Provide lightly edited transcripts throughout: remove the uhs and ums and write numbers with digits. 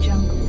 Jungle.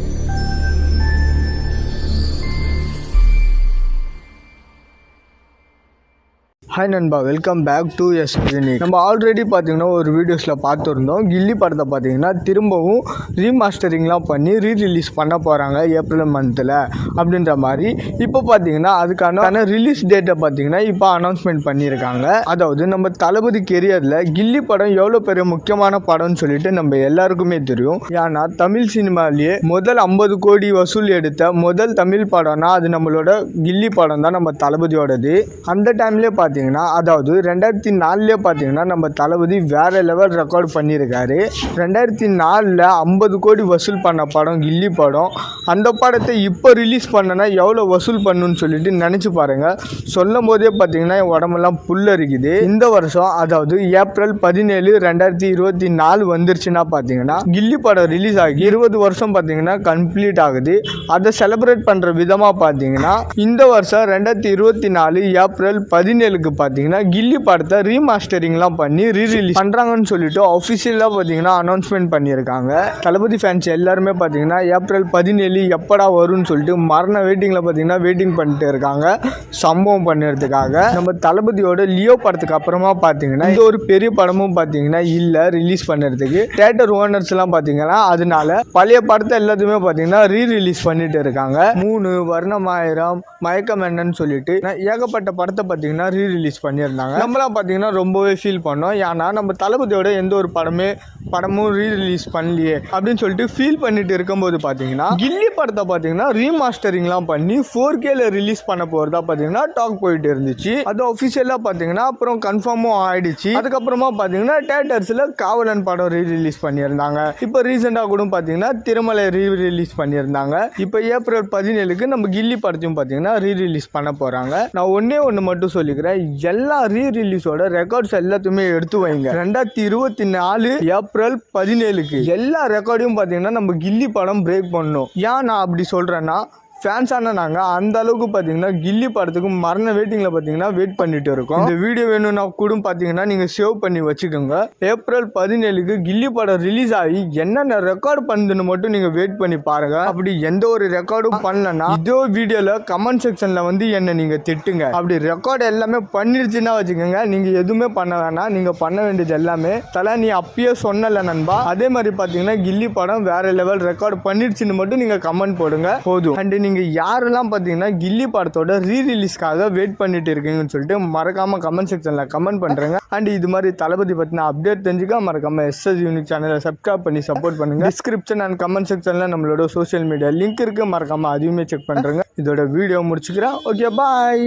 Hi நண்பா, welcome back to S clinic. நம்ம already பார்த்தீங்கன்னா ஒரு வீடியோஸில் பார்த்துருந்தோம். கில்லி படத்தை பார்த்தீங்கன்னா திரும்பவும் ரீமாஸ்டரிங்லாம் பண்ணி ரீரிலீஸ் பண்ண போகிறாங்க ஏப்ரல் மந்தில் அப்படின்ற மாதிரி. இப்போ பார்த்தீங்கன்னா அதுக்கான ரிலீஸ் டேட்டை பார்த்தீங்கன்னா இப்போ அனௌன்ஸ்மெண்ட் பண்ணியிருக்காங்க. அதாவது நம்ம தளபதி கெரியரில் கில்லி படம் எவ்வளோ பெரிய முக்கியமான படம்னு சொல்லிட்டு நம்ம எல்லாருக்குமே தெரியும். ஏன்னா தமிழ் சினிமாலேயே முதல் 50 கோடி வசூல் எடுத்த முதல் தமிழ் படம்னா அது நம்மளோட கில்லி படம் தான், நம்ம தளபதியோடது. அந்த டைம்லேயே பார்த்தீங்கன்னா அதாவது 2004 பார்த்தீங்கன்னா நம்ம தளபதி வேற லெவல் ரெக்கார்ட் பண்ணியிருக்காரு. 2004 50 கோடி வசூல் பண்ண படம் கில்லி படம். அந்த படத்தை இப்போ ரிலீஸ் பண்ணனா எவ்வளோ வசூல் பண்ணுன்னு சொல்லிட்டு நினச்சி பாருங்க. சொல்லும் போதே பார்த்தீங்கன்னா என் உடம்பெல்லாம் புல்லரிக்குது. இந்த வருஷம் அதாவது ஏப்ரல் 17, 2024 வந்துருச்சுன்னா பார்த்தீங்கன்னா கில்லி படம் ரிலீஸ் ஆகி 20 வருஷம் பார்த்தீங்கன்னா கம்ப்ளீட் ஆகுது. அதை செலிப்ரேட் பண்ணுற விதமாக பார்த்தீங்கன்னா இந்த வருஷம் 2024 ஏப்ரல் 17 பார்த்தீங்கன்னா கில்லி படத்தை ரீமாஸ்டரிங்லாம் பண்ணி ரீரிலீஸ் பண்ணுறாங்கன்னு சொல்லிட்டு அஃபிஷியலாக பார்த்தீங்கன்னா அனௌன்ஸ்மெண்ட் பண்ணியிருக்காங்க. தளபதி ஃபேன்ஸ் எல்லாருமே பார்த்தீங்கன்னா ஏப்ரல் 17 எப்படா வரும்னு சொல்லிட்டு மரண வெயிட்டிங்கில் பார்த்தீங்கன்னா வெயிட்டிங் பண்ணிட்டு இருக்காங்க சம்பவம் பண்ணுறதுக்காக. நம்ம தளபதியோட லியோ படத்துக்கு அப்புறமா பார்த்தீங்கன்னா இந்த ஒரு பெரிய படமும் பார்த்தீங்கன்னா இல்லை ரிலீஸ் பண்ணுறதுக்கு. தியேட்டர் ஓனர்ஸ்லாம் பார்த்தீங்கன்னா அதனால பழைய படத்தை எல்லாத்தையுமே பார்த்தீங்கன்னா ரீரிலீஸ் பண்ணிட்டு இருக்காங்க. 3 வர்ணமாயிரம் மயக்கம் என்னன்னு சொல்லிட்டு ஏகப்பட்ட படத்தை பார்த்தீங்கன்னா ரீரிலீஸ் பண்ணியிருந்தாங்க. நம்மளாம் பார்த்தீங்கன்னா ரொம்பவே ஃபீல் பண்ணோம். ஏன்னா நம்ம தளபதியோட எந்த ஒரு படமும் ரீரிலீஸ் பண்ணலையே அப்படின்னு சொல்லிட்டு ஃபீல் பண்ணிட்டு இருக்கும்போது பார்த்தீங்கன்னா கில்லி படத்தை பார்த்தீங்கன்னா ரீமாஸ்டரிங்லாம் பண்ணி 4Kல ரிலீஸ் பண்ண போகிறதா பார்த்தீங்கன்னா டாக் போயிட்டு இருந்துச்சு. அது அஃபிஷியலாக பார்த்தீங்கன்னா அப்புறம் கன்ஃபார்மும் ஆயிடுச்சு. அதுக்கப்புறமா பார்த்தீங்கன்னா தியேட்டர்ஸில் காவலன் படம் ரீரிலீஸ் பண்ணியிருந்தாங்க. இப்போ ரீசெண்டாக கூட பார்த்தீங்கன்னா திருமலை ரீரிலீஸ் பண்ணியிருந்தாங்க. இப்போ ஏப்ரல் 17 நம்ம கில்லி படத்தையும் பார்த்தீங்கன்னா ரீரிலீஸ் பண்ண போகிறாங்க. நான் ஒன்று மட்டும் சொல்லிக்கிறேன், எல்லா ரீரிலீஸோட ரெக்கார்ட்ஸ் எல்லாத்தையுமே எடுத்து வைங்க. 2024 ஏப்ரல் 17 எல்லா ரெக்கார்டையும் பார்த்தீங்கன்னா நம்ம கில்லி படம் பிரேக் பண்ணணும். ஏன் நான் அப்படி சொல்கிறேன்னா, ஃபேன்ஸான நாங்கள் அந்த அளவுக்கு பார்த்தீங்கன்னா கில்லி படத்துக்கு மரண வெயிட்டிங்கில் பார்த்தீங்கன்னா வெயிட் பண்ணிட்டு இருக்கோம். இந்த வீடியோ வேணும்னா கூட பார்த்தீங்கன்னா நீங்கள் சேவ் பண்ணி வச்சுக்கோங்க. ஏப்ரல் 17 கில்லி படம் ரிலீஸ் ஆகி என்னென்ன ரெக்கார்டு பண்ணுதுன்னு மட்டும் நீங்கள் வெயிட் பண்ணி பாருங்க. அப்படி எந்த ஒரு ரெக்கார்டும் பண்ணலன்னா இதோ வீடியோவில் கமெண்ட் செக்ஷனில் வந்து என்ன நீங்கள் திட்டுங்க. அப்படி ரெக்கார்டு எல்லாமே பண்ணிருச்சுன்னா வச்சுக்கோங்க, நீங்கள் எதுவுமே பண்ண வேணாம். நீங்கள் பண்ண வேண்டியது எல்லாமே தலை நீ அப்பயே சொன்னல நண்பா, அதே மாதிரி பார்த்தீங்கன்னா கில்லி படம் வேற லெவல் ரெக்கார்டு பண்ணிருச்சுன்னு மட்டும் நீங்கள் கமெண்ட் போடுங்க போதும். அண்ட் நீங்கள் யாரெல்லாம் பார்த்தீங்கன்னா கில்லி படத்தோட ரீரிலீஸ்க்காக வெயிட் பண்ணிட்டு இருக்கீங்கன்னு சொல்லிட்டு மறக்காம கமெண்ட் செக்ஷனில் கமெண்ட் பண்ணுறேங்க. அண்ட் இது மாதிரி தளபதி பற்றின அப்டேட் தெரிஞ்சுக்க மறக்காம எஸ்எஸ் யூனிக் சேனலை சப்ஸ்கிரைப் பண்ணி சப்போர்ட் பண்ணுங்க. டிஸ்கிரிப்ஷன் அண்ட் கமெண்ட் செக்ஷனில் நம்மளோட சோஷியல் மீடியா லிங்க் இருக்கு, மறக்காம அதையுமே செக் பண்ணுறேங்க. இதோட வீடியோ முடிச்சுக்கிறேன். ஓகே, பாய்.